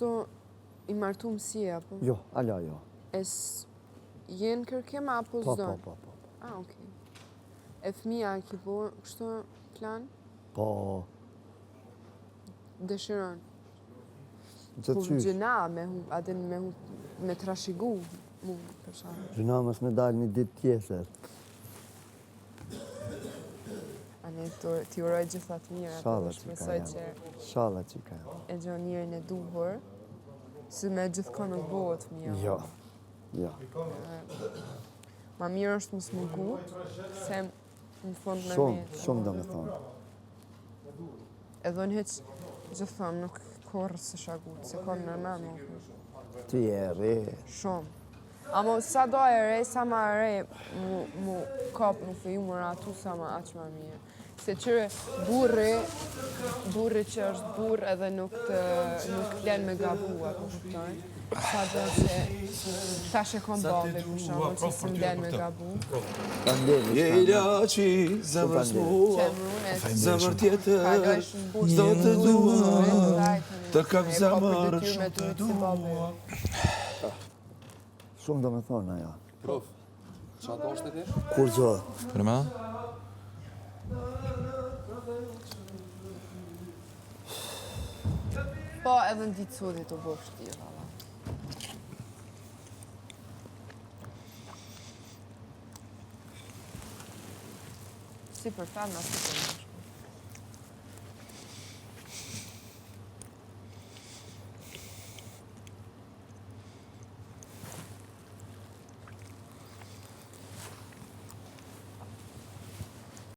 kështu i martum si e, apo? Jo, ala jo. Jenë kërkim apo zdojnë? Po. Ah, okej. E fëmija ki po kështu plan? Po. Dëshiron? Gjë Po qysh. gjëna me trashigu mu për shkak. Gjëna mos me dalë një ditë tjetër. Ani ti uroj gjitha të mira, po Shallat që shpresoj ka që Shallat që ka e gjon njërin e duhur, si me gjithkohë nuk bëhet mirë. Jo. Ma mirë është më smugu, se në fund me Shumë do me thonë. Edhe në heq gjithëm nuk korë së shagut, se korë nërmen më. Ti e re. Shumë. Amo sa do e re, sa ma re mu kap në fejumër atu sa ma aq ma mirë. Se qëre burri që është burr edhe nuk len me gabu, apo kuptojnë. Sa do që tash e kon babi, për shembull, që s'm len me gabu. Je ilaçi zemrës mua, zemër tjetër, s'do të dua, të kam zemër shumë të dua. Shumë do me thonë ajo. Prof, qa do është e ti? Kur gjo? Për me? Po, edhe në ditë sudit u bo shtirë, valla. Si për femna, si për